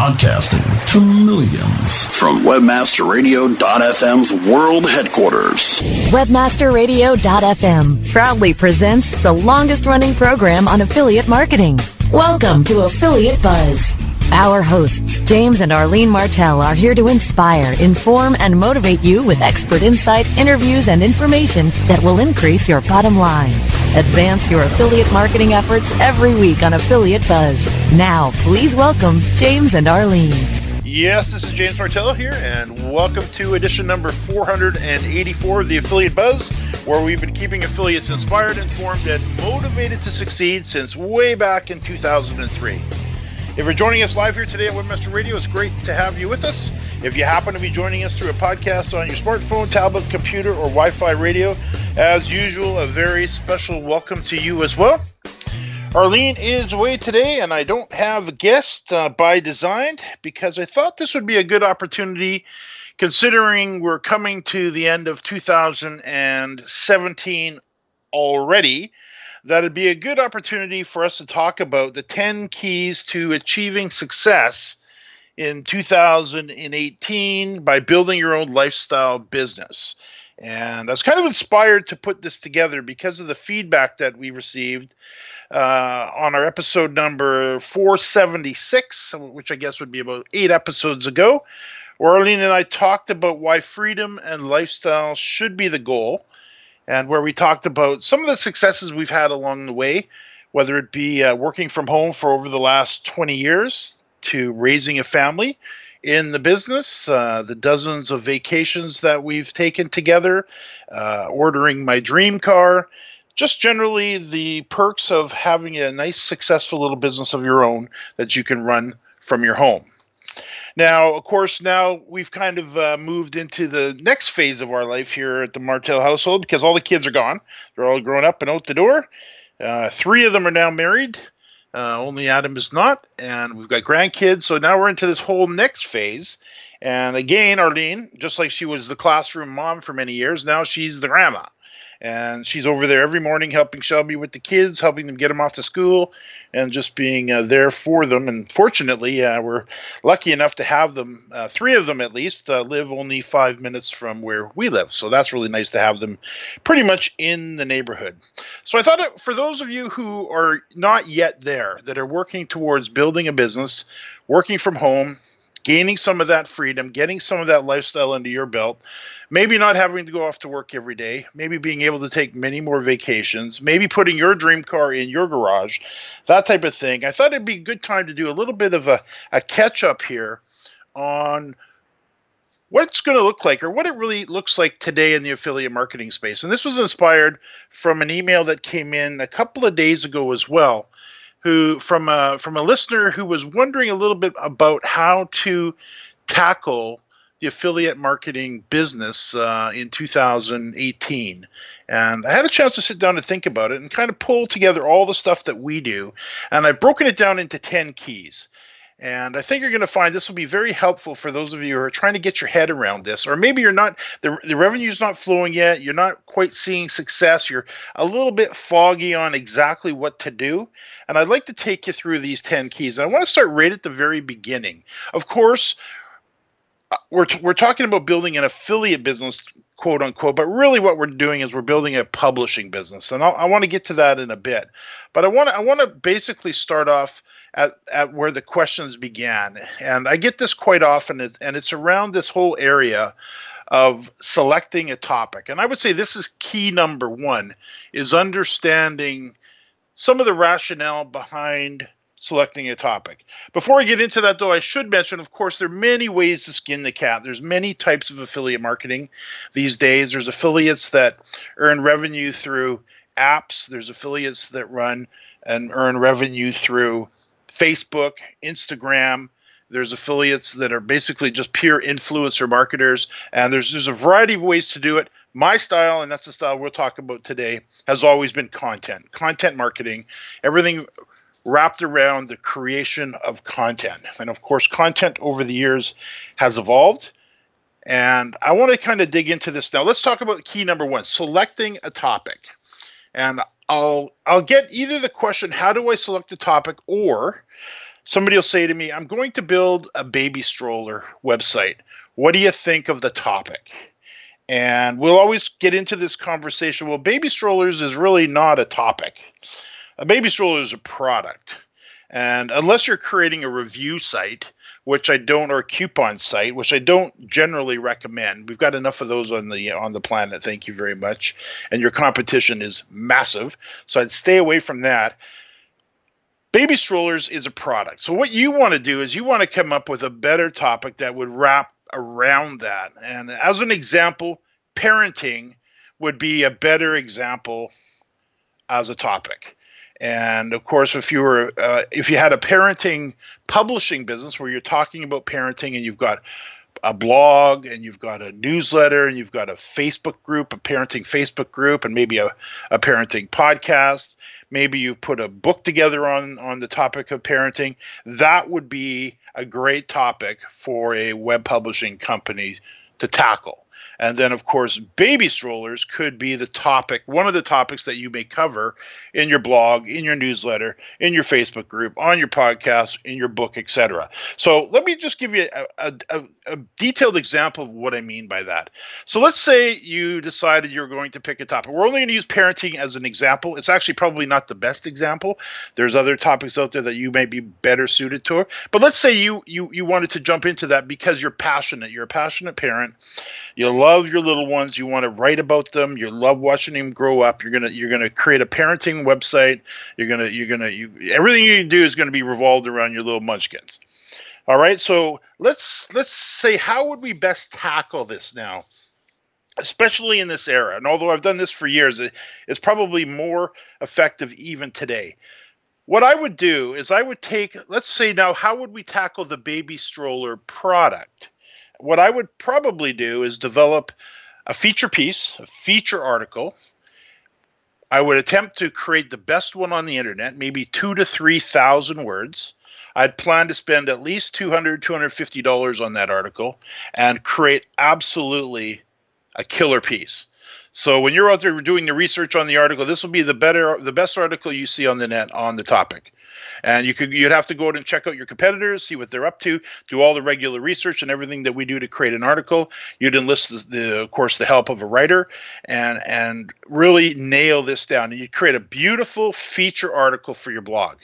Broadcasting to millions from WebmasterRadio.fm's world headquarters. WebmasterRadio.fm proudly presents the longest-running program on affiliate marketing. Welcome to Affiliate Buzz. Our hosts, James and Arlene Martell, are here to inspire, inform, and motivate you with expert insight, interviews, and information that will increase your bottom line. Advance your affiliate marketing efforts every week on Affiliate Buzz. Now, please welcome James and Arlene. Yes, this is James Martell here, and welcome to edition number 484 of the Affiliate Buzz, where we've been keeping affiliates inspired, informed, and motivated to succeed since way back in 2003. If you're joining us live here today at Webmaster Radio, it's great to have you with us. If you happen to be joining us through a podcast on your smartphone, tablet, computer, or Wi-Fi radio, as usual, a very special welcome to you as well. Arlene is away today, and I don't have a guest by design because I thought this would be a good opportunity considering we're coming to the end of 2017 already. That'd be a good opportunity for us to talk about the 10 keys to achieving success in 2018 by building your own lifestyle business. And I was kind of inspired to put this together because of the feedback that we received on our episode number 476, which I guess would be about 8 episodes ago, where Arlene and I talked about why freedom and lifestyle should be the goal, and where we talked about some of the successes we've had along the way, whether it be working from home for over the last 20 years to raising a family in the business, the dozens of vacations that we've taken together, ordering my dream car, just generally the perks of having a nice, successful little business of your own that you can run from your home. Now, of course, now we've kind of moved into the next phase of our life here at the Martell household because all the kids are gone. They're all grown up and out the door. 3 of them are now married. Only Adam is not. And we've got grandkids. So now we're into this whole next phase. And again, Arlene, just like she was the classroom mom for many years, now she's the grandma. And she's over there every morning helping Shelby with the kids, helping them get them off to school, and just being there for them. And fortunately, we're lucky enough to have them, 3 of them at least, live only 5 minutes from where we live. So that's really nice to have them pretty much in the neighborhood. So I thought for those of you who are not yet there, that are working towards building a business, working from home, gaining some of that freedom, getting some of that lifestyle under your belt, maybe not having to go off to work every day, maybe being able to take many more vacations, maybe putting your dream car in your garage, that type of thing. I thought it'd be a good time to do a little bit of a catch-up here on what it's going to look like or what it really looks like today in the affiliate marketing space. And this was inspired from an email that came in a couple of days ago as well, from a listener who was wondering a little bit about how to tackle the affiliate marketing business in 2018. And I had a chance to sit down and think about it and kind of pull together all the stuff that we do. And I've broken it down into 10 keys. And I think you're going to find this will be very helpful for those of you who are trying to get your head around this, or maybe you're not, the revenue's not flowing yet, you're not quite seeing success, you're a little bit foggy on exactly what to do. And I'd like to take you through these 10 keys. And I want to start right at the very beginning. Of course, we're talking about building an affiliate business, quote unquote, but really what we're doing is we're building a publishing business. And I want to get to that in a bit. But I want to basically start off at where the questions began. And I get this quite often, and it's around this whole area of selecting a topic. And I would say this is key number 1, is understanding some of the rationale behind selecting a topic. Before I get into that, though, I should mention, of course, there are many ways to skin the cat. There's many types of affiliate marketing these days. There's affiliates that earn revenue through apps. There's affiliates that run and earn revenue through Facebook, Instagram. There's affiliates that are basically just pure influencer marketers. And there's a variety of ways to do it. My style, and that's the style we'll talk about today, has always been content marketing, everything wrapped around the creation of content. And of course, content over the years has evolved. And I want to kind of dig into this now. Let's talk about key number 1, selecting a topic. And I'll get either the question, how do I select a topic, or somebody will say to me, I'm going to build a baby stroller website. What do you think of the topic? And we'll always get into this conversation. Well, baby strollers is really not a topic. A baby stroller is a product. And unless you're creating a review site, which I don't, or a coupon site, which I don't generally recommend. We've got enough of those on the planet, thank you very much. And your competition is massive. So I'd stay away from that. Baby strollers is a product. So what you want to do is you want to come up with a better topic that would wrap around that. And as an example, parenting would be a better example as a topic. And of course, if you had a parenting publishing business where you're talking about parenting and you've got a blog and you've got a newsletter and you've got a Facebook group, a parenting Facebook group, and maybe a parenting podcast, maybe you've put a book together on the topic of parenting, that would be a great topic for a web publishing company to tackle. And then, of course, baby strollers could be the topic, one of the topics that you may cover in your blog, in your newsletter, in your Facebook group, on your podcast, in your book, etc. So let me just give you a detailed example of what I mean by that. So let's say you decided you're going to pick a topic. We're only going to use parenting as an example. It's actually probably not the best example. There's other topics out there that you may be better suited to. But let's say you wanted to jump into that because you're passionate. You're a passionate parent. You love your little ones. You want to write about them. You love watching them grow up. You're gonna create a parenting website. Everything you do is gonna be revolved around your little munchkins. All right. So let's say, how would we best tackle this now, especially in this era? And although I've done this for years, it's probably more effective even today. What I would do is I would take, let's say now, how would we tackle the baby stroller product? What I would probably do is develop a feature piece, a feature article. I would attempt to create the best one on the internet, maybe 2,000 to 3,000 words. I'd plan to spend at least $200, $250 on that article and create absolutely a killer piece. So when you're out there doing the research on the article, this will be the best article you see on the net on the topic. And you'd have to go out and check out your competitors, see what they're up to, do all the regular research and everything that we do to create an article. You'd enlist of course, the help of a writer and really nail this down. And you create a beautiful feature article for your blog.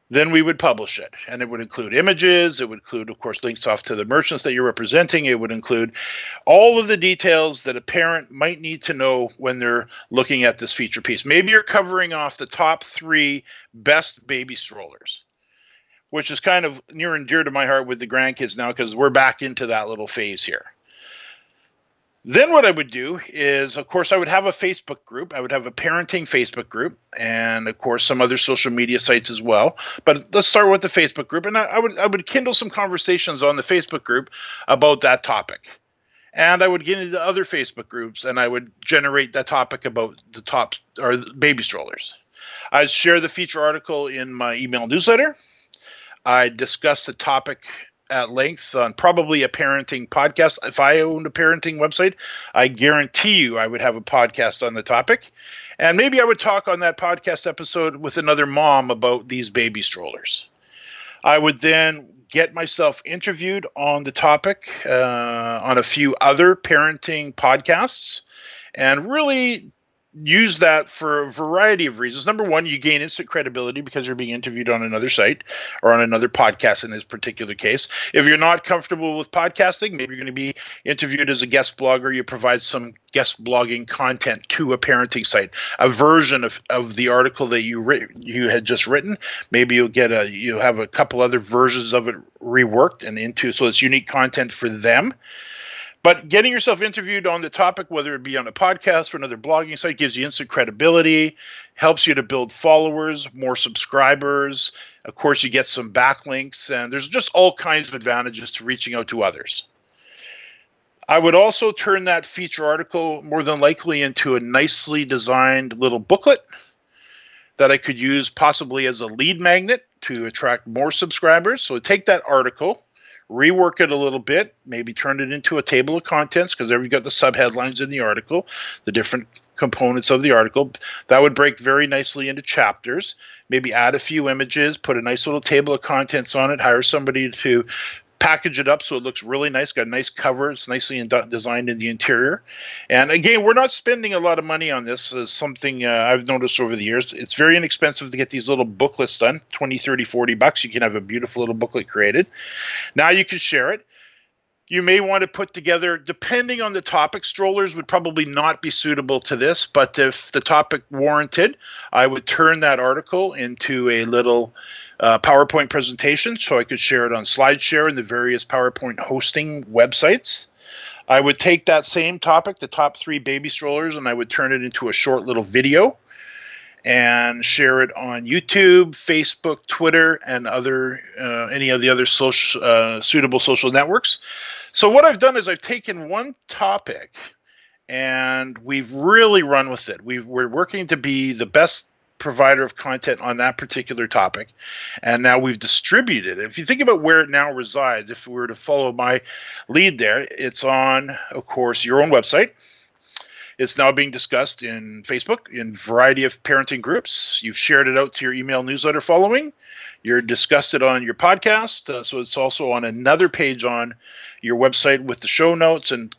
Then we would publish it, and it would include images. It would include, of course, links off to the merchants that you're representing. It would include all of the details that a parent might need to know when they're looking at this feature piece. Maybe you're covering off the top 3 best baby strollers, which is kind of near and dear to my heart with the grandkids now because we're back into that little phase here. Then what I would do is, of course, I would have a Facebook group. I would have a parenting Facebook group and, of course, some other social media sites as well. But let's start with the Facebook group. And I would kindle some conversations on the Facebook group about that topic. And I would get into other Facebook groups and I would generate that topic about the top or baby strollers. I'd share the feature article in my email newsletter. I'd discuss the topic at length on probably a parenting podcast. If I owned a parenting website, I guarantee you I would have a podcast on the topic. And maybe I would talk on that podcast episode with another mom about these baby strollers. I would then get myself interviewed on the topic on a few other parenting podcasts and really use that for a variety of reasons. Number one, you gain instant credibility because you're being interviewed on another site or on another podcast in this particular case. If you're not comfortable with podcasting, maybe you're going to be interviewed as a guest blogger. You provide some guest blogging content to a parenting site, a version of the article that you had just written. Maybe you'll have a couple other versions of it reworked and into, so it's unique content for them. But getting yourself interviewed on the topic, whether it be on a podcast or another blogging site, gives you instant credibility, helps you to build followers, more subscribers. Of course, you get some backlinks, and there's just all kinds of advantages to reaching out to others. I would also turn that feature article more than likely into a nicely designed little booklet that I could use possibly as a lead magnet to attract more subscribers. So take that article, rework it a little bit, maybe turn it into a table of contents because there you've got the subheadlines in the article, the different components of the article. That would break very nicely into chapters, maybe add a few images, put a nice little table of contents on it, hire somebody to package it up so it looks really nice, got a nice cover, it's nicely designed in the interior. And again, we're not spending a lot of money on this. As something I've noticed over the years. It's very inexpensive to get these little booklets done, 20, 30, 40 bucks. You can have a beautiful little booklet created. Now you can share it. You may want to put together, depending on the topic, strollers would probably not be suitable to this, but if the topic warranted, I would turn that article into a little PowerPoint presentation so I could share it on SlideShare and the various PowerPoint hosting websites. I would take that same topic, the top 3 baby strollers, and I would turn it into a short little video and share it on YouTube, Facebook, Twitter, and any of the other suitable social networks. So what I've done is I've taken one topic and we've really run with it. We're working to be the best provider of content on that particular topic, and now we've distributed it. If you think about where it now resides, if we were to follow my lead there, it's on, of course, your own website. It's now being discussed in Facebook, in a variety of parenting groups. You've shared it out to your email newsletter following. You're discussed it on your podcast. So it's also on another page on your website with the show notes and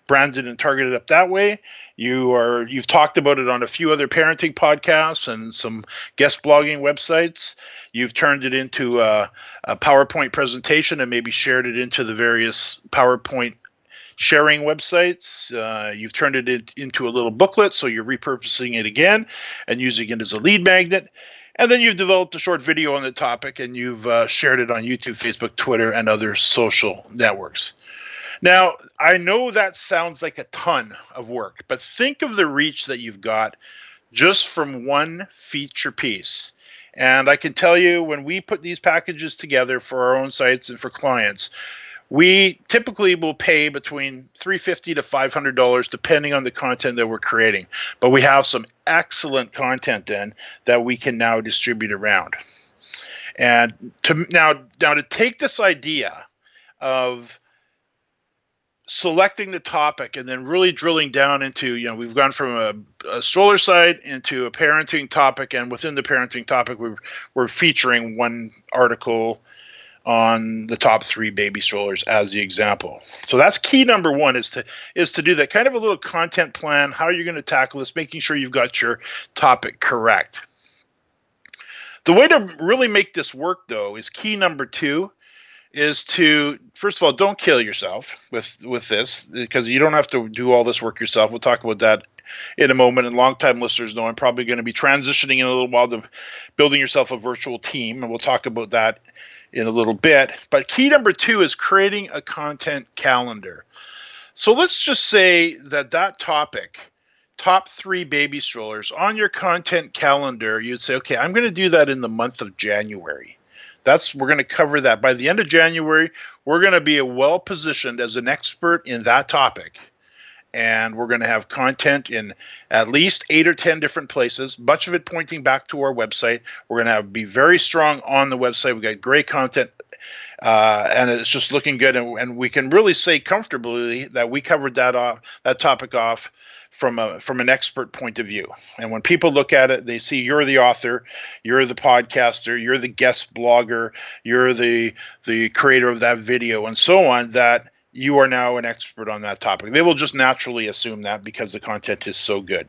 branded and targeted up that way. You've talked about it on a few other parenting podcasts and some guest blogging websites. You've turned it into a PowerPoint presentation and maybe shared it into the various PowerPoint sharing websites. You've turned it into a little booklet, so you're repurposing it again and using it as a lead magnet. And then you've developed a short video on the topic and you've shared it on YouTube, Facebook, Twitter, and other social networks. Now, I know that sounds like a ton of work, but think of the reach that you've got just from one feature piece. And I can tell you, when we put these packages together for our own sites and for clients, we typically will pay between $350 to $500 depending on the content that we're creating. But we have some excellent content then that we can now distribute around. And now to take this idea of selecting the topic and then really drilling down into, we've gone from a stroller site into a parenting topic, and within the parenting topic, we're featuring one article on the top 3 baby strollers as the example. So that's key number 1 is to do that kind of a little content plan, how you're going to tackle this, making sure you've got your topic correct. The way to really make this work, though, is key number 2 is to, first of all, don't kill yourself with this, because you don't have to do all this work yourself. We'll talk about that in a moment. And longtime listeners know I'm probably going to be transitioning in a little while to building yourself a virtual team, and we'll talk about that in a little bit. But key number 2 is creating a content calendar. So let's just say that topic, top 3 baby strollers, on your content calendar, you'd say, okay, I'm going to do that in the month of January. We're going to cover that. By the end of January, we're going to be well positioned as an expert in that topic. And we're going to have content in at least 8 or 10 different places, much of it pointing back to our website. We're going to be very strong on the website. We've got great content, and it's just looking good. And we can really say comfortably that we covered that topic off from an expert point of view. And when people look at it, they see you're the author, you're the podcaster, you're the guest blogger, you're the creator of that video, and so on, that you are now an expert on that topic. They will just naturally assume that because the content is so good.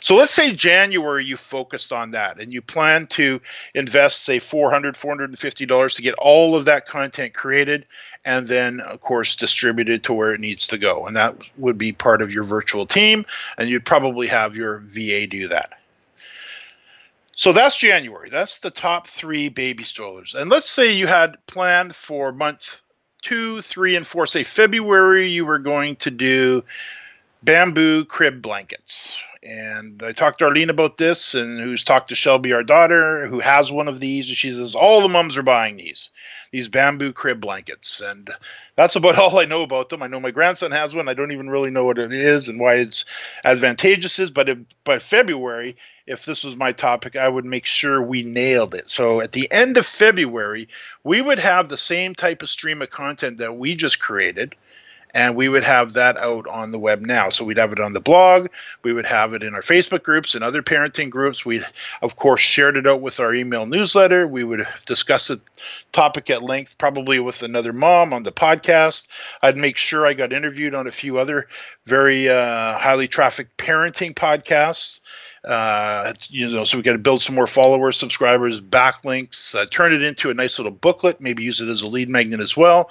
So let's say January you focused on that and you plan to invest, say, $400, $450 to get all of that content created and then, of course, distributed to where it needs to go. And that would be part of your virtual team, and you'd probably have your VA do that. So that's January. That's the top 3 baby strollers. And let's say you had planned for month 2, 3, and 4. Say February, you were going to do bamboo crib blankets. And I talked to Arlene about this, and who's talked to Shelby, our daughter, who has one of these. And she says, all the moms are buying these bamboo crib blankets. And that's about all I know about them. I know my grandson has one. I don't even really know what it is and why it's advantageous. But by February, if this was my topic, I would make sure we nailed it. So at the end of February, we would have the same type of stream of content that we just created. and we would have that out on the web now. So we'd have it on the blog, we would have it in our Facebook groups and other parenting groups. We'd, of course, shared it out with our email newsletter. We would discuss the topic at length, probably with another mom on the podcast. I'd make sure I got interviewed on a few other very highly trafficked parenting podcasts. So we got to build some more followers, subscribers, backlinks, turn it into a nice little booklet, maybe use it as a lead magnet as well.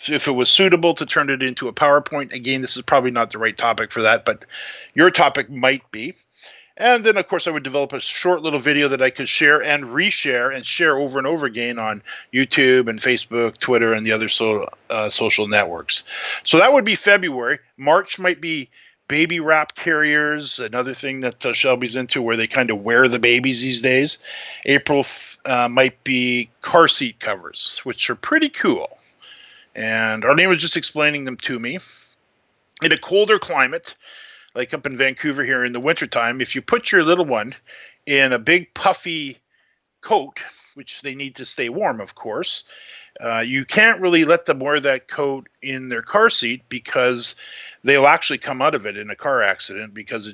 If it was suitable to turn it into a PowerPoint, again, this is probably not the right topic for that, but your topic might be. And then, of course, I would develop a short little video that I could share and reshare and share over and over again on YouTube and Facebook, Twitter, and the other social networks. So that would be February. March might be baby wrap carriers, another thing that Shelby's into where they kind of wear the babies these days. April might be car seat covers, which are pretty cool. And Arlene was just explaining them to me. In a colder climate, like up in Vancouver here in the wintertime, if you put your little one in a big puffy coat, which they need to stay warm, of course, you can't really let them wear that coat in their car seat because they'll actually come out of it in a car accident because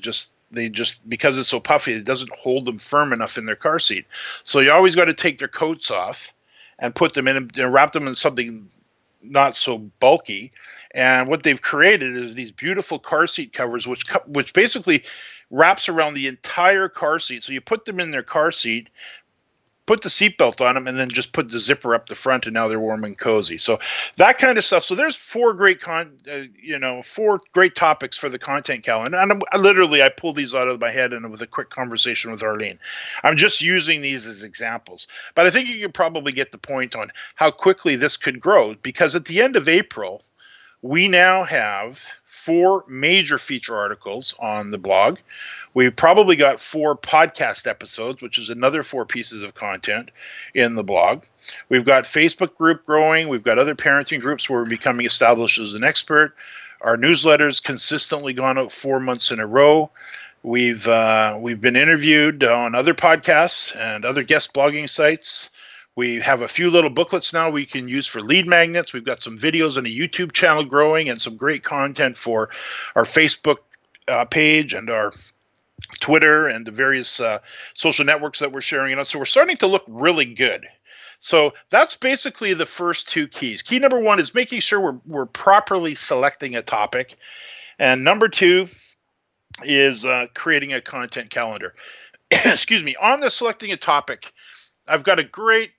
because it's so puffy, it doesn't hold them firm enough in their car seat. So you always got to take their coats off and put them in and wrap them in something not so bulky. And what they've created is these beautiful car seat covers, which basically wraps around the entire car seat. So you put them in their car seat, put the seatbelt on them, and then just put the zipper up the front, and now they're warm and cozy. So that kind of stuff. So there's four great topics for the content calendar. And I pulled these out of my head and with a quick conversation with Arlene. I'm just using these as examples. But I think you can probably get the point on how quickly this could grow, because at the end of April, we now have 4 major feature articles on the blog. We've probably got 4 podcast episodes, which is another 4 pieces of content in the blog. We've got Facebook group growing. We've got other parenting groups where we're becoming established as an expert. Our newsletter's consistently gone out 4 months in a row. We've been interviewed on other podcasts and other guest blogging sites. We have a few little booklets now we can use for lead magnets. We've got some videos and a YouTube channel growing and some great content for our Facebook page and our Twitter and the various social networks that we're sharing it on. So we're starting to look really good. So that's basically the first 2 keys. Key number 1 is making sure we're properly selecting a topic. And number 2 is creating a content calendar. Excuse me. On the selecting a topic, I've got a great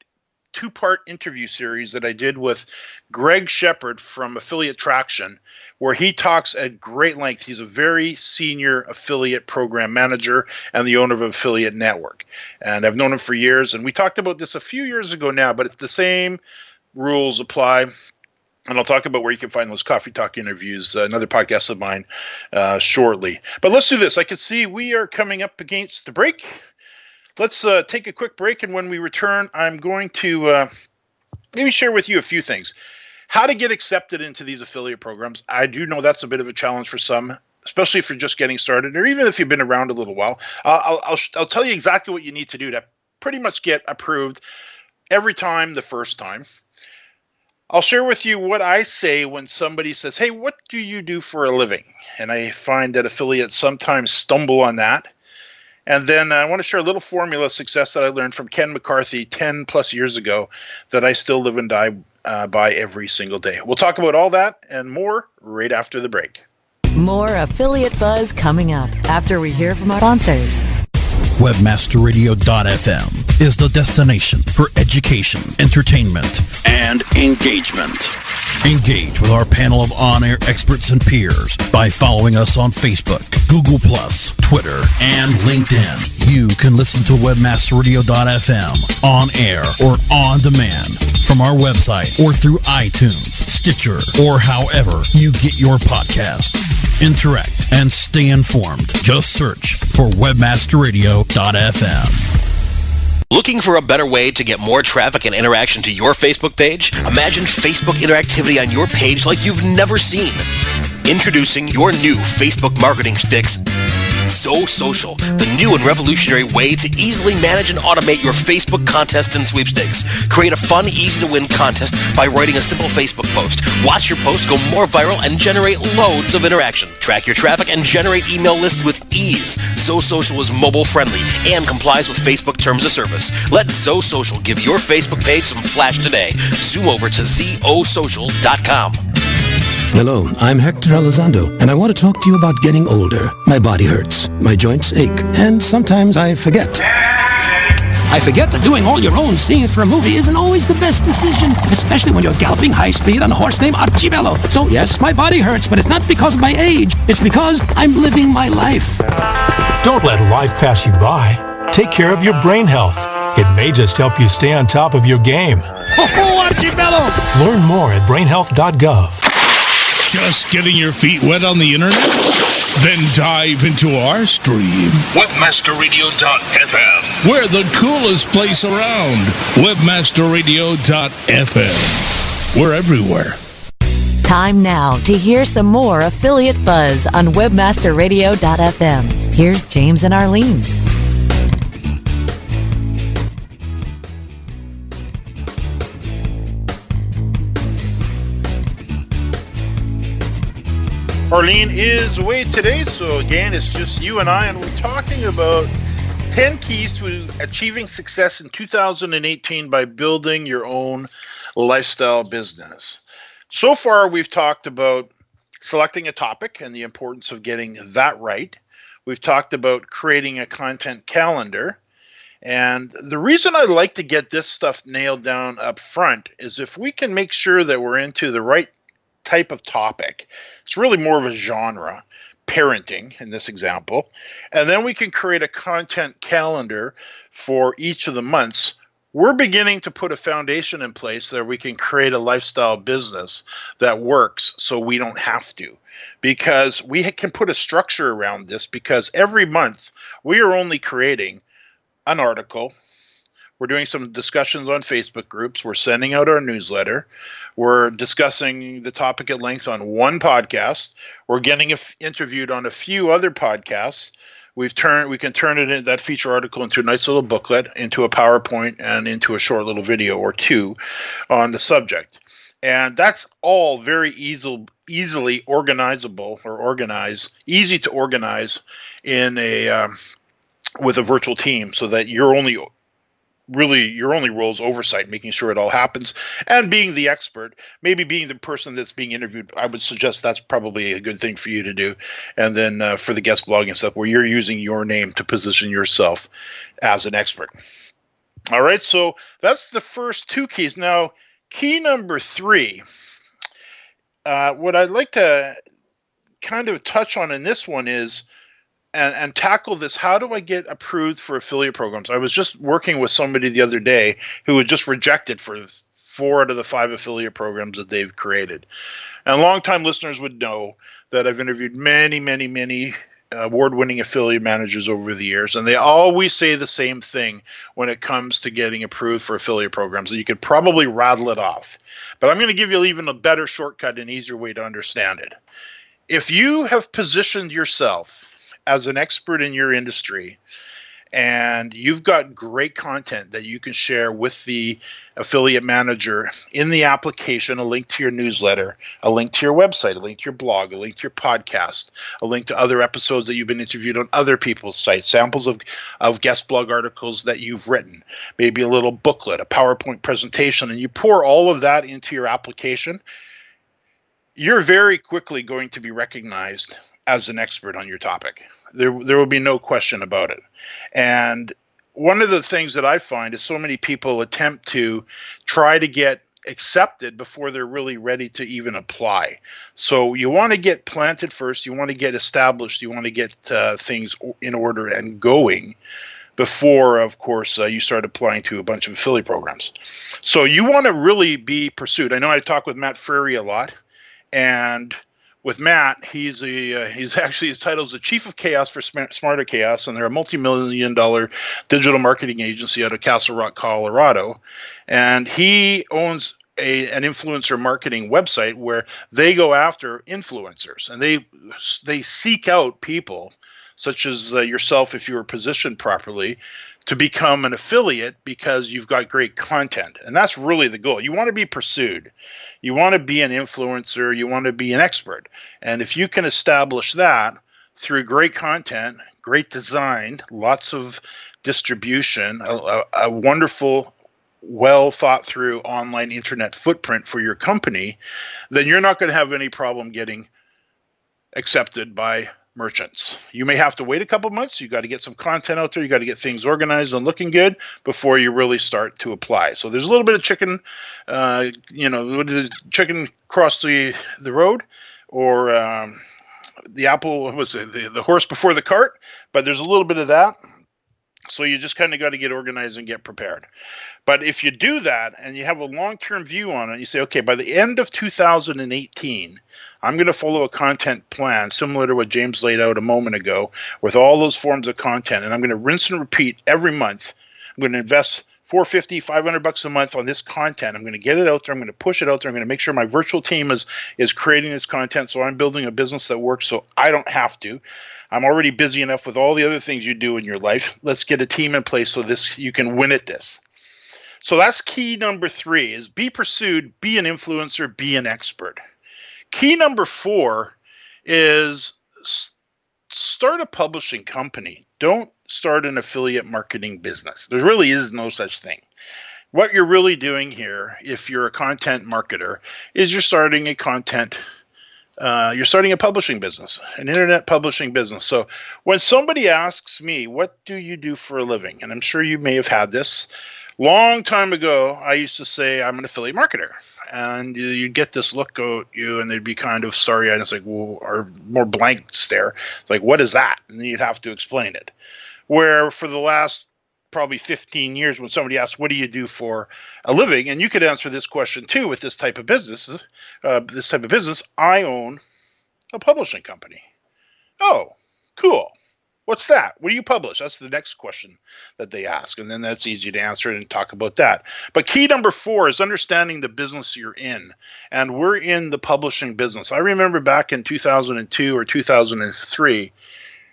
2-part interview series that I did with Greg Shepard from Affiliate Traction, where he talks at great length. He's a very senior affiliate program manager and the owner of Affiliate Network. And I've known him for years. And we talked about this a few years ago now, but it's the same rules apply. And I'll talk about where you can find those Coffee Talk interviews, another podcast of mine, shortly. But let's do this. I can see we are coming up against the break. Let's take a quick break, and when we return, I'm going to maybe share with you a few things. How to get accepted into these affiliate programs. I do know that's a bit of a challenge for some, especially if you're just getting started, or even if you've been around a little while. I'll tell you exactly what you need to do to pretty much get approved every time the first time. I'll share with you what I say when somebody says, hey, what do you do for a living? And I find that affiliates sometimes stumble on that. And then I want to share a little formula of success that I learned from Ken McCarthy 10 plus years ago that I still live and die by every single day. We'll talk about all that and more right after the break. More Affiliate Buzz coming up after we hear from our sponsors. Webmasterradio.fm is the destination for education, entertainment, and engagement. Engage with our panel of on-air experts and peers by following us on Facebook, Google+, Twitter, and LinkedIn. You can listen to Webmasterradio.fm on air or on demand from our website or through iTunes, Stitcher, or however you get your podcasts. Interact and stay informed. Just search for Webmasterradio.fm. Looking for a better way to get more traffic and interaction to your Facebook page? Imagine Facebook interactivity on your page like you've never seen. Introducing your new Facebook marketing fix, So Social, the new and revolutionary way to easily manage and automate your Facebook contests and sweepstakes. Create a fun, easy-to-win contest by writing a simple Facebook post. Watch your post go more viral and generate loads of interaction. Track your traffic and generate email lists with ease. So Social is mobile-friendly and complies with Facebook terms of service. Let So Social give your Facebook page some flash today. Zoom over to zosocial.com. Hello, I'm Hector Elizondo, and I want to talk to you about getting older. My body hurts, my joints ache, and sometimes I forget. I forget that doing all your own scenes for a movie isn't always the best decision, especially when you're galloping high speed on a horse named Archibello. So yes, my body hurts, but it's not because of my age. It's because I'm living my life. Don't let life pass you by. Take care of your brain health. It may just help you stay on top of your game. Oh, Archibello! Learn more at brainhealth.gov. Just getting your feet wet on the internet? Then dive into our stream. Webmasterradio.fm. We're the coolest place around. Webmasterradio.fm. We're everywhere. Time now to hear some more affiliate buzz on webmasterradio.fm. Here's James and Arlene. Arlene is away today, so again, it's just you and I, and we're talking about 10 keys to achieving success in 2018 by building your own lifestyle business. So far, we've talked about selecting a topic and the importance of getting that right. We've talked about creating a content calendar. And the reason I like to get this stuff nailed down up front is if we can make sure that we're into the right type of topic. It's really more of a genre, parenting in this example. And then we can create a content calendar for each of the months. We're beginning to put a foundation in place that we can create a lifestyle business that works so we don't have to. Because we can put a structure around this, because every month we are only creating an article. We're doing some discussions on Facebook groups. We're sending out our newsletter. We're discussing the topic at length on one podcast. We're getting interviewed on a few other podcasts. We can turn it in, that feature article, into a nice little booklet, into a PowerPoint, and into a short little video or two on the subject. And that's all very easily organizable or easy to organize in with a virtual team, so that your only role is oversight, making sure it all happens, and being the expert, maybe being the person that's being interviewed. I would suggest that's probably a good thing for you to do. And then for the guest blogging stuff, where you're using your name to position yourself as an expert. All right, so that's the first two keys. Now, key number 3, what I'd like to kind of touch on in this one is, and tackle this, how do I get approved for affiliate programs? I was just working with somebody the other day who was just rejected for 4 out of the 5 affiliate programs that they've created. And longtime listeners would know that I've interviewed many award-winning affiliate managers over the years, and they always say the same thing when it comes to getting approved for affiliate programs. And you could probably rattle it off, but I'm going to give you even a better shortcut and easier way to understand it. If you have positioned yourself as an expert in your industry, and you've got great content that you can share with the affiliate manager in the application, a link to your newsletter, a link to your website, a link to your blog, a link to your podcast, a link to other episodes that you've been interviewed on other people's sites, samples of guest blog articles that you've written, maybe a little booklet, a PowerPoint presentation, and you pour all of that into your application, you're very quickly going to be recognized as an expert on your topic. There will be no question about it. And one of the things that I find is so many people attempt to try to get accepted before they're really ready to even apply. So you want to get planted first. You want to get established. You want to get things in order and going before, of course, you start applying to a bunch of affiliate programs. So you want to really be pursued. I know I talk with Matt Frary a lot, and with Matt, he's actually, his title is the Chief of Chaos for Smarter Chaos, and they're a multi-million-dollar digital marketing agency out of Castle Rock, Colorado. And he owns an influencer marketing website where they go after influencers, and they seek out people such as yourself, if you were positioned properly, to become an affiliate because you've got great content. And that's really the goal. You want to be pursued. You want to be an influencer. You want to be an expert. And if you can establish that through great content, great design, lots of distribution, a wonderful, well thought through online internet footprint for your company, then you're not going to have any problem getting accepted by merchants. You may have to wait a couple months. You got to get some content out there. You got to get things organized and looking good before you really start to apply. So there's a little bit of chicken, the chicken crossed the road, or the apple, what was it, the horse before the cart, but there's a little bit of that. So you just kind of got to get organized and get prepared. But if you do that and you have a long-term view on it, you say, okay, by the end of 2018, I'm going to follow a content plan similar to what James laid out a moment ago with all those forms of content. And I'm going to rinse and repeat every month. I'm going to invest $450, $500 a month on this content. I'm going to get it out there. I'm going to push it out there. I'm going to make sure my virtual team is creating this content. So I'm building a business that works so I don't have to. I'm already busy enough with all the other things you do in your life. Let's get a team in place so you can win at this. So that's key number 3 is be pursued, be an influencer, be an expert. Key number 4 is start a publishing company. Don't start an affiliate marketing business. There really is no such thing. What you're really doing here, if you're a content marketer, is you're starting a publishing business, an internet publishing business. So when somebody asks me, what do you do for a living? And I'm sure you may have had this. Long time ago, I used to say I'm an affiliate marketer. And you'd get this look at you and they'd be kind of sorry. And it's like, well, or more blank stare. It's like, what is that? And then you'd have to explain it. Where for the last probably 15 years, when somebody asks, what do you do for a living? And you could answer this question too with this type of business. I own a publishing company. Oh, cool. What's that? What do you publish? That's the next question that they ask. And then that's easy to answer and talk about that. But key number 4 is understanding the business you're in. And we're in the publishing business. I remember back in 2002 or 2003,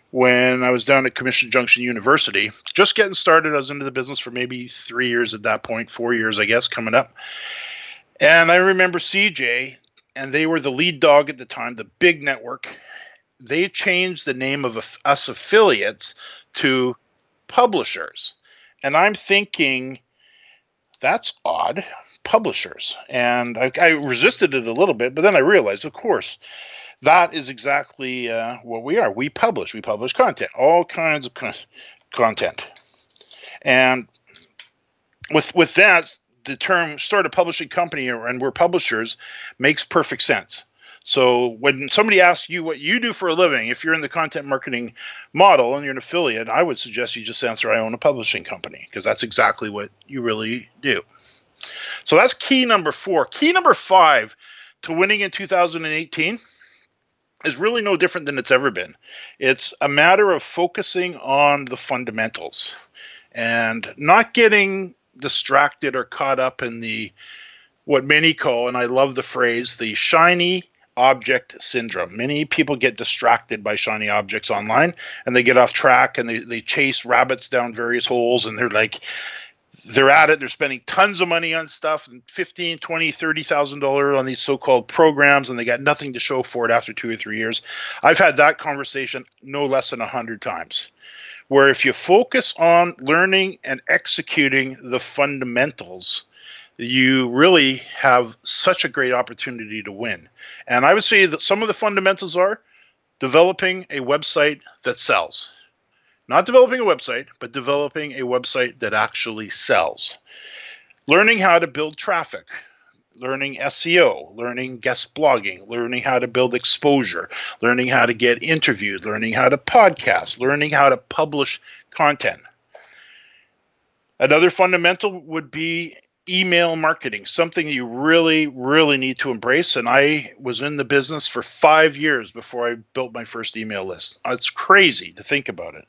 when I was down at Commission Junction University, just getting started. I was into the business for maybe 3 years at that point, 4 years, I guess, coming up. And I remember CJ, and they were the lead dog at the time, the big network. They changed the name of us affiliates to publishers. And I'm thinking, that's odd, publishers. And I resisted it a little bit, but then I realized, of course, that is exactly what we are. We publish content, all kinds of content. And with that, the term start a publishing company and we're publishers makes perfect sense. So when somebody asks you what you do for a living, if you're in the content marketing model and you're an affiliate, I would suggest you just answer, I own a publishing company, because that's exactly what you really do. So that's key number 4. Key number 5 to winning in 2018 is really no different than it's ever been. It's a matter of focusing on the fundamentals and not getting distracted or caught up in what many call, and I love the phrase, the shiny object syndrome. Many people get distracted by shiny objects online and they get off track and they chase rabbits down various holes, and they're at it. They're spending tons of money on stuff, and $15,000, $20,000, $30,000 on these so-called programs, and they got nothing to show for it after 2 or 3 years. I've had that conversation no less than 100 times, where if you focus on learning and executing the fundamentals, you really have such a great opportunity to win. And I would say that some of the fundamentals are developing a website that sells. Not developing a website, but developing a website that actually sells. Learning how to build traffic, learning SEO, learning guest blogging, learning how to build exposure, learning how to get interviewed, learning how to podcast, learning how to publish content. Another fundamental would be email marketing, something you really, really need to embrace. And I was in the business for 5 years before I built my first email list. It's crazy to think about it,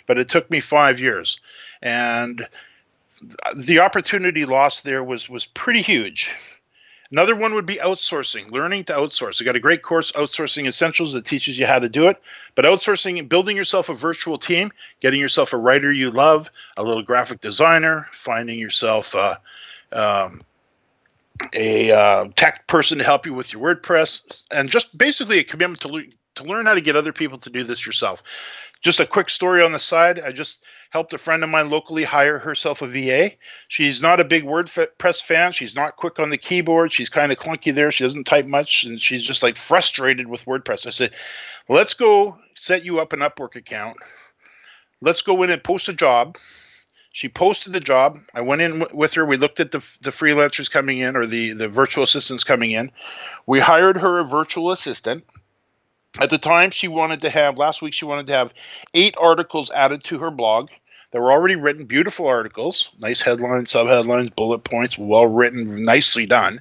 but it took me 5 years. And the opportunity lost there was pretty huge. Another one would be outsourcing, learning to outsource. I got a great course, Outsourcing Essentials, that teaches you how to do it. But outsourcing and building yourself a virtual team, getting yourself a writer you love, a little graphic designer, finding yourself a tech person to help you with your WordPress, and just basically a commitment to learn how to get other people to do this yourself. Just a quick story on the side. I just helped a friend of mine locally hire herself a VA. She's not a big WordPress fan. She's not quick on the keyboard. She's kind of clunky there. She doesn't type much, and she's just like frustrated with WordPress. I said, let's go set you up an Upwork account. Let's go in and post a job. She posted the job. I went in with her. We looked at the freelancers coming in, or the virtual assistants coming in. We hired her a virtual assistant. At the time, last week, she wanted to have 8 articles added to her blog that were already written, beautiful articles, nice headlines, subheadlines, bullet points, well written, nicely done.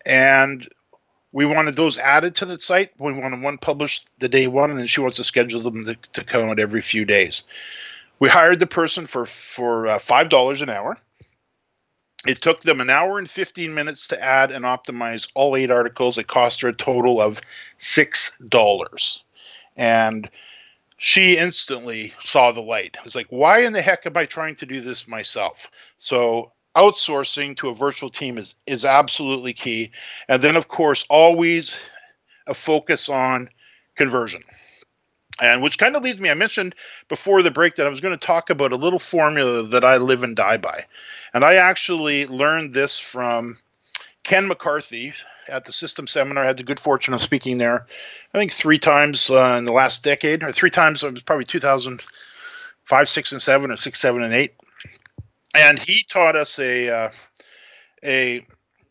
And we wanted those added to the site. We wanted one published the day one, and then she wants to schedule them to come out every few days. We hired the person for $5 an hour. It took them an hour and 15 minutes to add and optimize all 8 articles. It cost her a total of $6. And she instantly saw the light. It was like, why in the heck am I trying to do this myself? So outsourcing to a virtual team is absolutely key. And then, of course, always a focus on conversion. And which kind of leads me, I mentioned before the break that I was going to talk about a little formula that I live and die by. And I actually learned this from Ken McCarthy at the System Seminar. I had the good fortune of speaking there, I think 3 times in the last decade, or 3 times. It was probably 2005, 6, and 7, or 6, 7, and 8. And he taught us a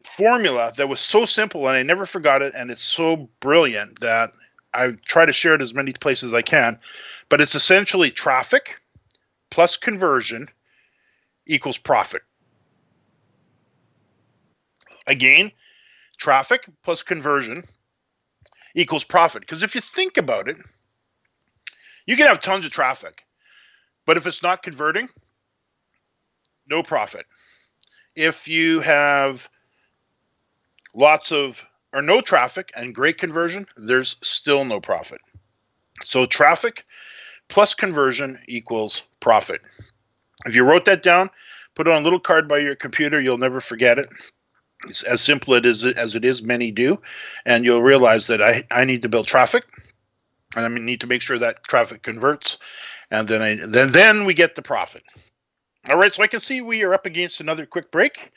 formula that was so simple, and I never forgot it, and it's so brilliant that I try to share it as many places as I can. But it's essentially traffic plus conversion equals profit. Again, traffic plus conversion equals profit. Because if you think about it, you can have tons of traffic, but if it's not converting, no profit. If you have no traffic and great conversion, there's still no profit. So traffic plus conversion equals profit. If you wrote that down, put it on a little card by your computer, you'll never forget it. It's as simple as it is, many do, and you'll realize that I need to build traffic, and I need to make sure that traffic converts, and then we get the profit. All right, so I can see we are up against another quick break.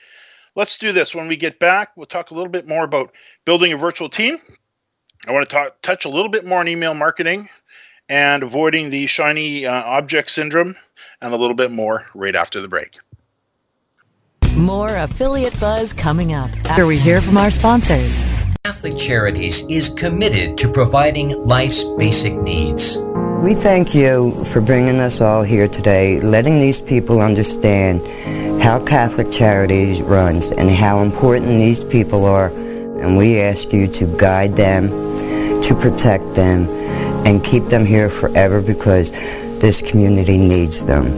Let's do this. When we get back, we'll talk a little bit more about building a virtual team. I want to touch a little bit more on email marketing and avoiding the shiny object syndrome, and a little bit more right after the break. More Affiliate Buzz coming up after we hear from our sponsors. Catholic Charities is committed to providing life's basic needs. We thank you for bringing us all here today, letting these people understand how Catholic Charities runs and how important these people are. And we ask you to guide them, to protect them, and keep them here forever because this community needs them.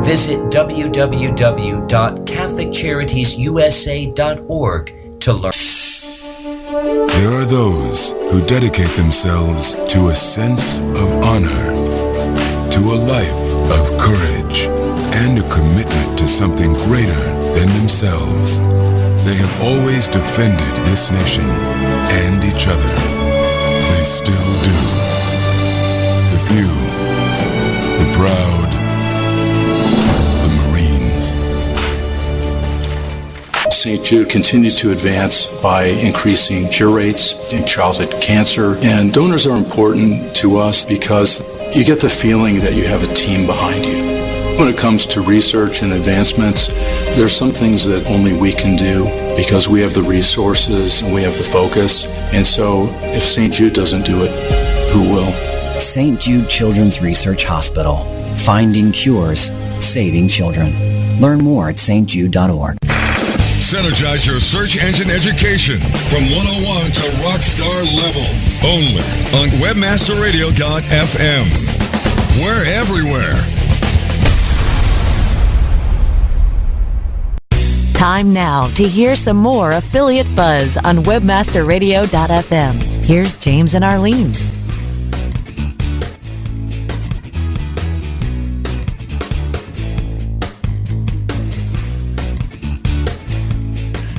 Visit www.catholiccharitiesusa.org to learn. There are those who dedicate themselves to a sense of honor, to a life of courage, and a commitment to something greater than themselves. They have always defended this nation and each other. They still do. The few, the proud, St. Jude continues to advance by increasing cure rates in childhood cancer. And donors are important to us because you get the feeling that you have a team behind you. When it comes to research and advancements, there's some things that only we can do because we have the resources and we have the focus. And so if St. Jude doesn't do it, who will? St. Jude Children's Research Hospital. Finding cures, saving children. Learn more at stjude.org. Synergize your search engine education from 101 to rockstar level. Only on webmasterradio.fm. We're everywhere. Time now to hear some more affiliate buzz on webmasterradio.fm. Here's James and Arlene.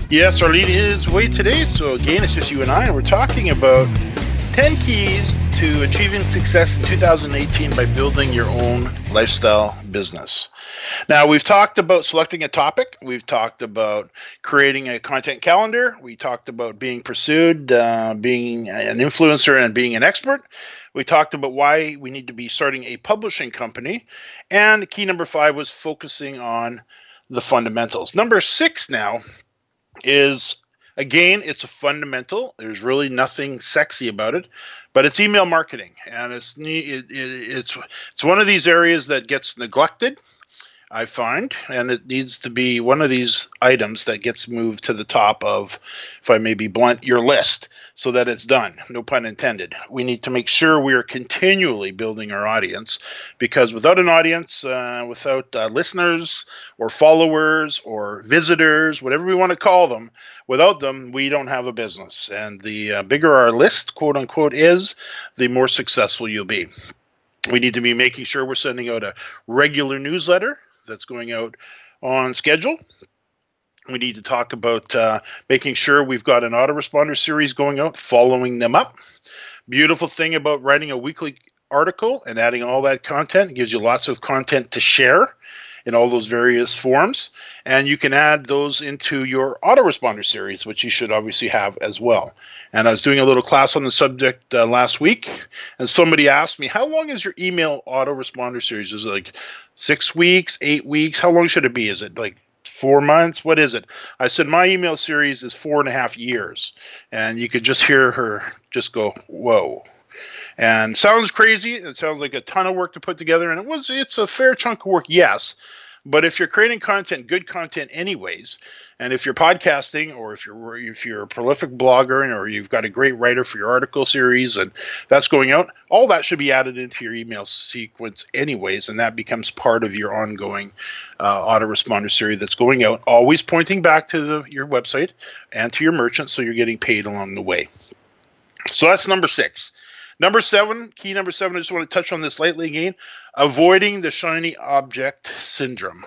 Yes, Arlene is away today, so again, it's just you and I, and we're talking about 10 keys to achieving success in 2018 by building your own lifestyle business. Now, we've talked about selecting a topic. We've talked about creating a content calendar. We talked about being pursued, being an influencer, and being an expert. We talked about why we need to be starting a publishing company. And key number 5 was focusing on the fundamentals. Number 6 now is, again, it's a fundamental. There's really nothing sexy about it, but it's email marketing, and it's one of these areas that gets neglected, I find, and it needs to be one of these items that gets moved to the top of, if I may be blunt, your list, so that it's done. No pun intended. We need to make sure we are continually building our audience, because without an audience, without listeners or followers or visitors, whatever we want to call them, without them, we don't have a business. And the bigger our list, quote unquote, is, the more successful you'll be. We need to be making sure we're sending out a regular newsletter that's going out on schedule. We need to talk about making sure we've got an autoresponder series going out, following them up. Beautiful thing about writing a weekly article and adding all that content, it gives you lots of content to share in all those various forms. And you can add those into your autoresponder series, which you should obviously have as well. And I was doing a little class on the subject last week, and somebody asked me, how long is your email autoresponder series? Is it like 6 weeks, 8 weeks? How long should it be? Is it like 4 months? What is it? I said, my email series is 4.5 years. And you could just hear her just go, whoa. And sounds crazy. It sounds like a ton of work to put together. And it's a fair chunk of work, yes. But if you're creating content, good content anyways, and if you're podcasting, or if you're a prolific blogger, or you've got a great writer for your article series, and that's going out, all that should be added into your email sequence anyways, and that becomes part of your ongoing autoresponder series that's going out, always pointing back to your website and to your merchant, so you're getting paid along the way. So that's number 6. Number 7, key number 7, I just want to touch on this lightly again, avoiding the shiny object syndrome.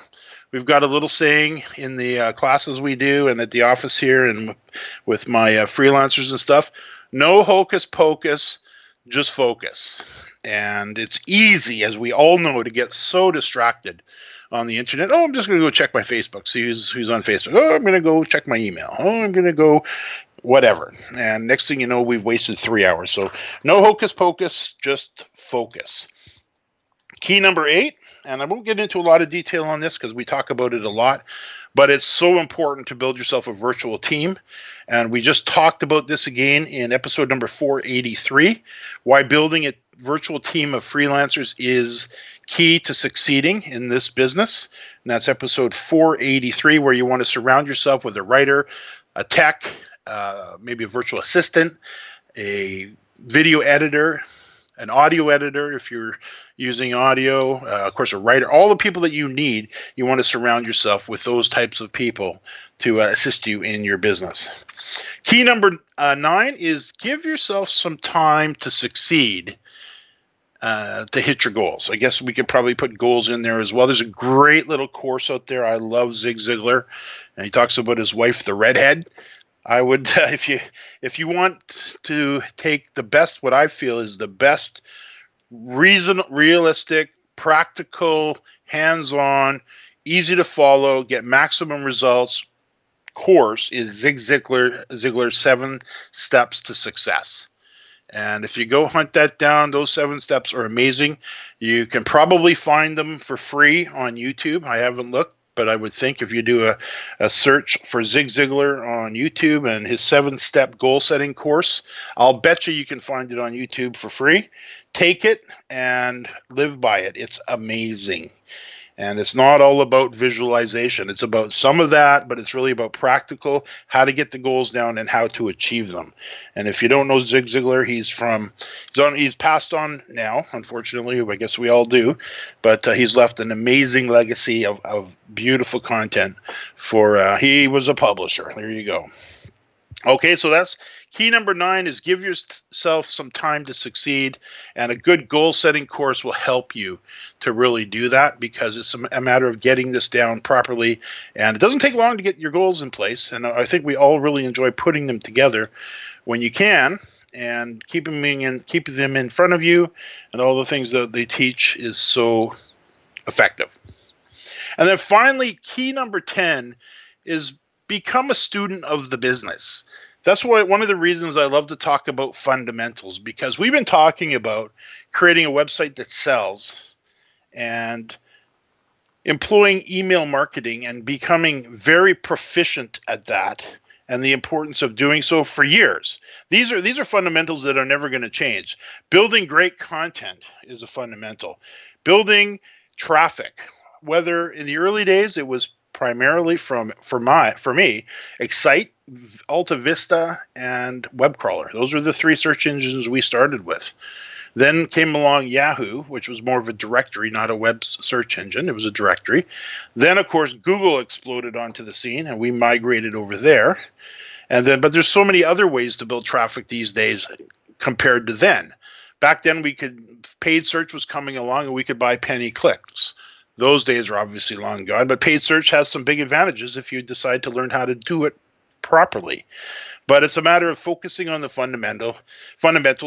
We've got a little saying in the classes we do and at the office here and with my freelancers and stuff, no hocus pocus, just focus. And it's easy, as we all know, to get so distracted on the internet. Oh, I'm just going to go check my Facebook, see who's on Facebook. Oh, I'm going to go check my email. Oh, I'm going to go whatever. And next thing you know, we've wasted 3 hours. So no hocus pocus, just focus. Key number 8, and I won't get into a lot of detail on this because we talk about it a lot, but it's so important to build yourself a virtual team. And we just talked about this again in episode number 483, why building a virtual team of freelancers is key to succeeding in this business. And that's episode 483, where you want to surround yourself with a writer, a tech, maybe a virtual assistant, a video editor, an audio editor if you're using audio, of course a writer, all the people that you need. You want to surround yourself with those types of people to assist you in your business. Key number 9 is give yourself some time to succeed, to hit your goals. I guess we could probably put goals in there as well. There's a great little course out there. I love Zig Ziglar, and he talks about his wife, the redhead. I would, if you want to take the best, what I feel is the best, realistic, practical, hands-on, easy to follow, get maximum results course is Zig Ziglar's 7 Steps to Success. And if you go hunt that down, those 7 steps are amazing. You can probably find them for free on YouTube. I haven't looked, but I would think if you do a search for Zig Ziglar on YouTube and his 7-step goal-setting course, I'll bet you can find it on YouTube for free. Take it and live by it. It's amazing. And it's not all about visualization. It's about some of that, but it's really about practical, how to get the goals down and how to achieve them. And if you don't know Zig Ziglar, he's passed on now, unfortunately. I guess we all do. But he's left an amazing legacy of beautiful content he was a publisher. There you go. Okay, so that's key number 9 is give yourself some time to succeed, and a good goal-setting course will help you to really do that, because it's a matter of getting this down properly, and it doesn't take long to get your goals in place, and I think we all really enjoy putting them together when you can, and keeping them in front of you, and all the things that they teach is so effective. And then finally, key number 10 is become a student of the business. That's why one of the reasons I love to talk about fundamentals, because we've been talking about creating a website that sells and employing email marketing and becoming very proficient at that, and the importance of doing so for years. These are fundamentals that are never going to change. Building great content is a fundamental. Building traffic, whether in the early days it was primarily for me, Excite, Alta Vista, and WebCrawler. Those were the 3 search engines we started with. Then came along Yahoo, which was more of a directory, not a web search engine. It was a directory. Then, of course, Google exploded onto the scene, and we migrated over there. But there's so many other ways to build traffic these days compared to then. Back then, paid search was coming along, and we could buy penny clicks. Those days are obviously long gone, but paid search has some big advantages if you decide to learn how to do it properly. But it's a matter of focusing on the fundamentals.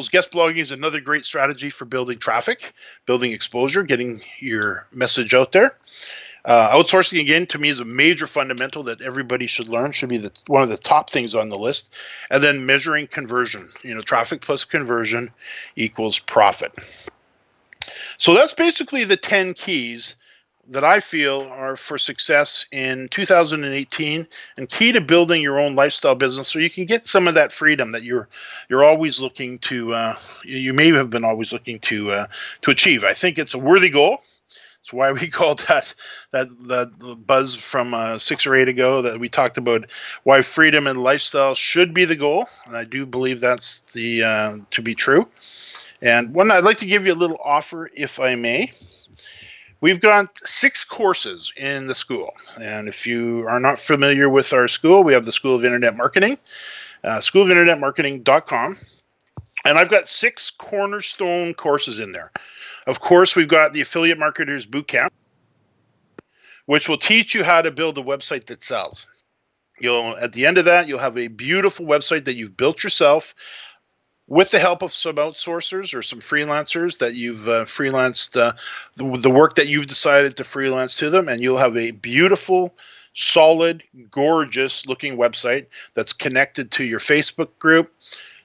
Guest blogging is another great strategy for building traffic, building exposure, getting your message out there. Outsourcing, again, to me is a major fundamental that everybody should learn, should be one of the top things on the list. And then measuring conversion. Traffic plus conversion equals profit. So that's basically the 10 keys that I feel are for success in 2018 and key to building your own lifestyle business, so you can get some of that freedom that you're always looking to, you may have been always looking to achieve. I think it's a worthy goal. It's why we called that buzz from 6 or 8 ago that we talked about why freedom and lifestyle should be the goal, and I do believe that's to be true. And one, I'd like to give you a little offer, if I may. We've got 6 courses in the school. And if you are not familiar with our school, we have the School of Internet Marketing, schoolofinternetmarketing.com. And I've got 6 cornerstone courses in there. Of course, we've got the Affiliate Marketers Bootcamp, which will teach you how to build a website that sells. At the end of that, you'll have a beautiful website that you've built yourself, with the help of some outsourcers or some freelancers that you've freelanced the work that you've decided to freelance to them, and you'll have a beautiful, solid, gorgeous looking website that's connected to your Facebook group,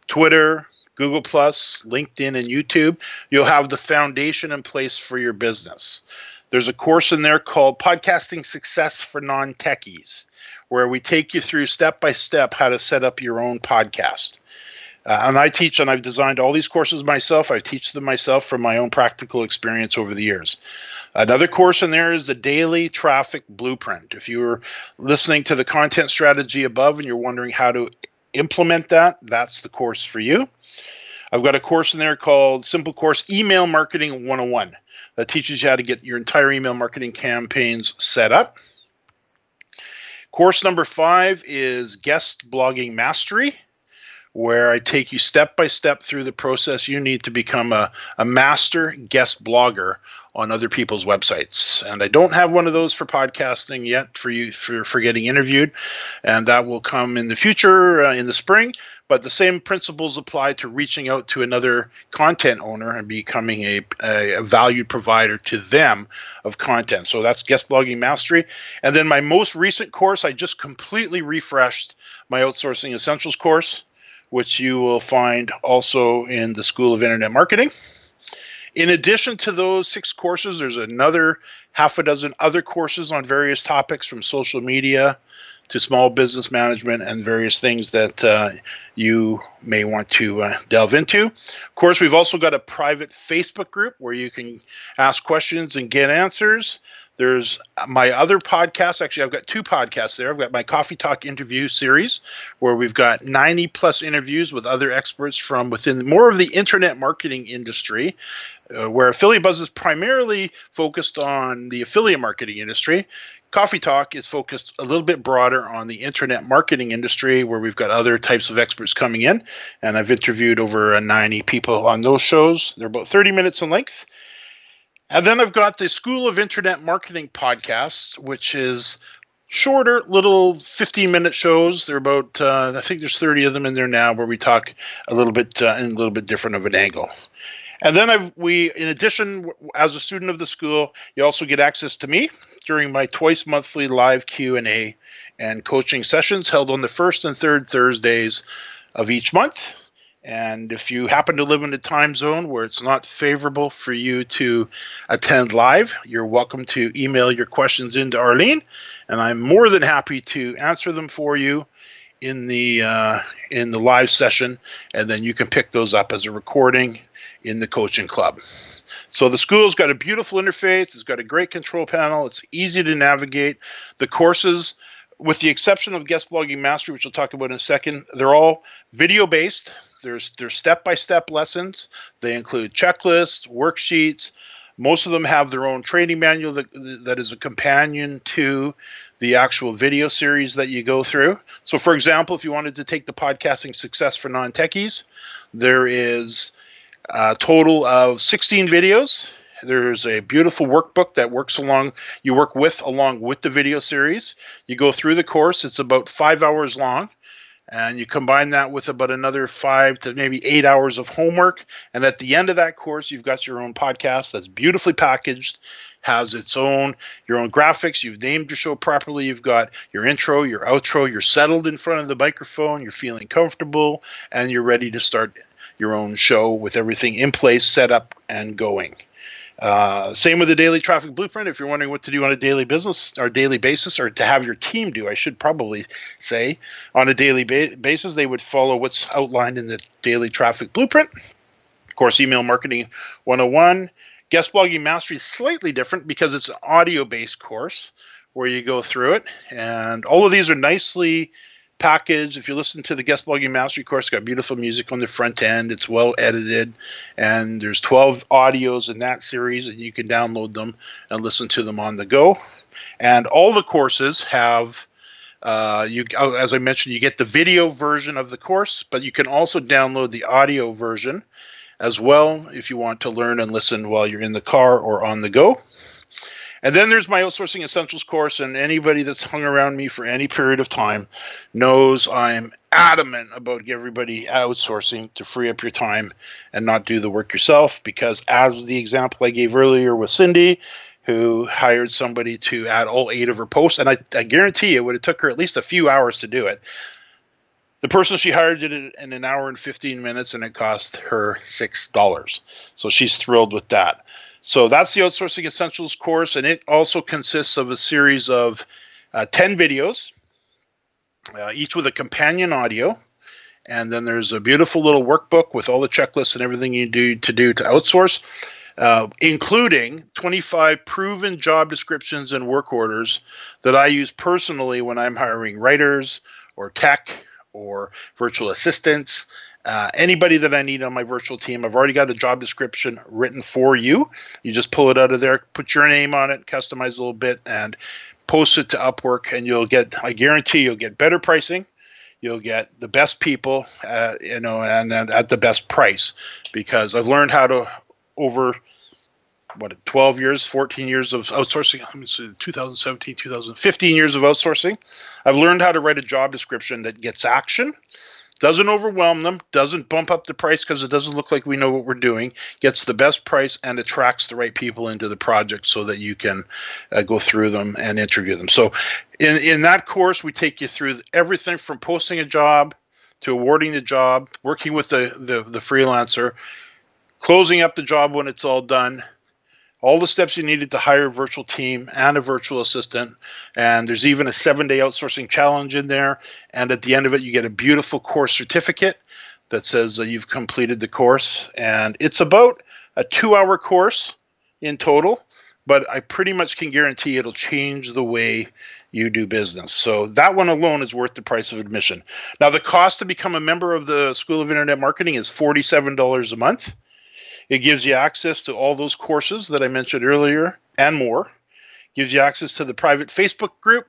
Twitter, Google+, LinkedIn, and YouTube. You'll have the foundation in place for your business. There's a course in there called Podcasting Success for Non-Techies, where we take you through step-by-step how to set up your own podcast. And I teach, and I've designed all these courses myself. I teach them myself from my own practical experience over the years. Another course in there is the Daily Traffic Blueprint. If you were listening to the content strategy above and you're wondering how to implement that, that's the course for you. I've got a course in there called Simple Course Email Marketing 101 that teaches you how to get your entire email marketing campaigns set up. Course number 5 is Guest Blogging Mastery, where I take you step by step through the process you need to become a master guest blogger on other people's websites. And I don't have one of those for podcasting yet for you for getting interviewed, and that will come in the future in the spring. But the same principles apply to reaching out to another content owner and becoming a valued provider to them of content. So that's Guest Blogging Mastery. And then my most recent course, I just completely refreshed my Outsourcing Essentials course, which you will find also in the School of Internet Marketing. In addition to those 6 courses, there's another half a dozen other courses on various topics, from social media to small business management and various things that you may want to delve into. Of course, we've also got a private Facebook group where you can ask questions and get answers. There's my other podcast. Actually, I've got two podcasts there. I've got my Coffee Talk interview series, where we've got 90 plus interviews with other experts from within more of the internet marketing industry, where Affiliate Buzz is primarily focused on the affiliate marketing industry. Coffee Talk is focused a little bit broader on the internet marketing industry, where we've got other types of experts coming in. And I've interviewed over 90 people on those shows. They're about 30 minutes in length. And then I've got the School of Internet Marketing podcast, which is shorter, little 15-minute shows. They're about, I think there's 30 of them in there now, where we talk a little bit in a little bit different of an angle. And then in addition, as a student of the school, you also get access to me during my twice monthly live Q&A and coaching sessions held on the first and third Thursdays of each month. And if you happen to live in a time zone where it's not favorable for you to attend live, you're welcome to email your questions into Arlene, and I'm more than happy to answer them for you in the live session, and then you can pick those up as a recording in the coaching club. So the school's got a beautiful interface. It's got a great control panel. It's easy to navigate. The courses, with the exception of Guest Blogging Mastery, which we'll talk about in a second, they're all video-based. There's step-by-step lessons. They include checklists, worksheets. Most of them have their own training manual that is a companion to the actual video series that you go through. So, for example, if you wanted to take the Podcasting Success for Non-Techies, there is a total of 16 videos. There's a beautiful workbook that you work with along with the video series. You go through the course. It's about 5 hours long. And you combine that with about another 5 to maybe 8 hours of homework. And at the end of that course, you've got your own podcast that's beautifully packaged, has your own graphics. You've named your show properly. You've got your intro, your outro. You're settled in front of the microphone. You're feeling comfortable, and you're ready to start your own show with everything in place, set up, and going. Same with the Daily Traffic Blueprint. If you're wondering what to do on a daily basis, or to have your team do, I should probably say, on a daily basis, they would follow what's outlined in the Daily Traffic Blueprint. Of course, Email Marketing 101. Guest Blogging Mastery is slightly different because it's an audio-based course where you go through it. And all of these are nicely package. If you listen to the Guest Blogging Mastery course, it's got beautiful music on the front end. It's well edited, and there's 12 audios in that series, and you can download them and listen to them on the go. And all the courses have, as I mentioned, you get the video version of the course, but you can also download the audio version as well if you want to learn and listen while you're in the car or on the go. And then there's my Outsourcing Essentials course, and anybody that's hung around me for any period of time knows I'm adamant about everybody outsourcing to free up your time and not do the work yourself, because as the example I gave earlier with Cindy, who hired somebody to add all 8 of her posts, and I guarantee you it would have took her at least a few hours to do it. The person she hired did it in an hour and 15 minutes, and it cost her $6. So she's thrilled with that. So that's the Outsourcing Essentials course, and it also consists of a series of 10 videos, each with a companion audio. And then there's a beautiful little workbook with all the checklists and everything you need to do to outsource, including 25 proven job descriptions and work orders that I use personally when I'm hiring writers or tech or virtual assistants. Anybody that I need on my virtual team, I've already got a job description written for you. You just pull it out of there, put your name on it, customize a little bit, and post it to Upwork, and I guarantee you'll get better pricing. You'll get the best people, and at the best price, because I've learned how to, over 12 years, 14 years of outsourcing, 2017, 15 years of outsourcing. I've learned how to write a job description that gets action, doesn't overwhelm them, doesn't bump up the price because it doesn't look like we know what we're doing, gets the best price, and attracts the right people into the project so that you can go through them and interview them. So in that course, we take you through everything from posting a job to awarding the job, working with the freelancer, closing up the job when it's all done, all the steps you needed to hire a virtual team and a virtual assistant. And there's even a 7-day outsourcing challenge in there. And at the end of it, you get a beautiful course certificate that says you've completed the course. And it's about a 2-hour course in total. but I pretty much can guarantee it'll change the way you do business. So that one alone is worth the price of admission. Now, the cost to become a member of the School of Internet Marketing is $47 a month. It gives you access to all those courses that I mentioned earlier and more. Gives you access to the private Facebook group,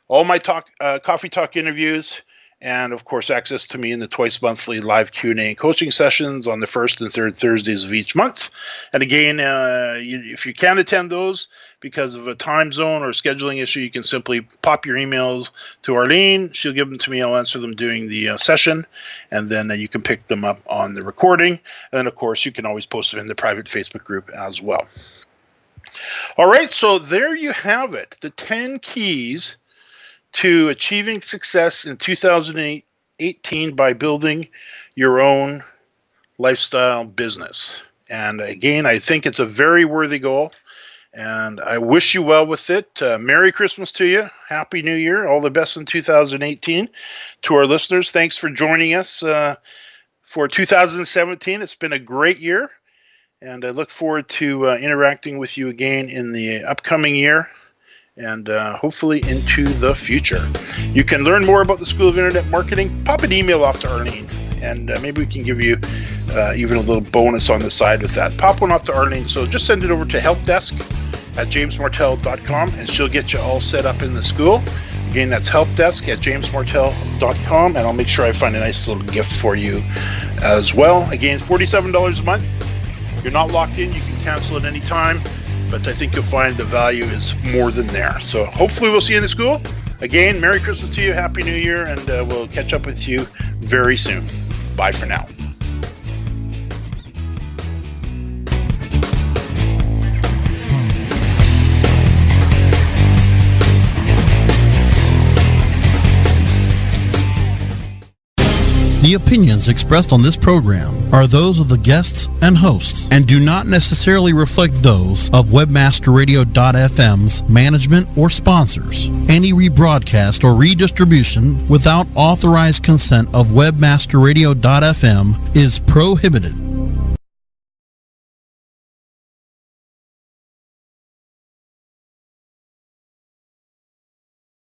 all my coffee talk interviews, and of course access to me in the twice monthly live Q&A and coaching sessions on the first and third Thursdays of each month. And again, if you can't attend those because of a time zone or scheduling issue, you can simply pop your emails to Arlene. She'll give them to me. I'll answer them during the session, and then you can pick them up on the recording. And then of course you can always post them in the private Facebook group as well. All right, so there you have it, the 10 keys to achieving success in 2018 by building your own lifestyle business. And again, I think it's a very worthy goal, and I wish you well with it. Merry Christmas to you. Happy New Year. All the best in 2018. To our listeners, thanks for joining us for 2017. It's been a great year, and I look forward to interacting with you again in the upcoming year, and hopefully into the future. You can learn more about the School of Internet Marketing. Pop an email off to Arlene, and maybe we can give you even a little bonus on the side with that. Pop one off to Arlene. So just send it over to helpdesk@jamesmartell.com, and she'll get you all set up in the school. Again, that's helpdesk@jamesmartell.com, and I'll make sure I find a nice little gift for you as well. Again, $47 a month. You're not locked in. You can cancel at any time, but I think you'll find the value is more than there. So hopefully we'll see you in the school. Again, Merry Christmas to you, Happy New Year, and we'll catch up with you very soon. Bye for now. The opinions expressed on this program are those of the guests and hosts and do not necessarily reflect those of webmasterradio.fm's management or sponsors. Any rebroadcast or redistribution without authorized consent of webmasterradio.fm is prohibited.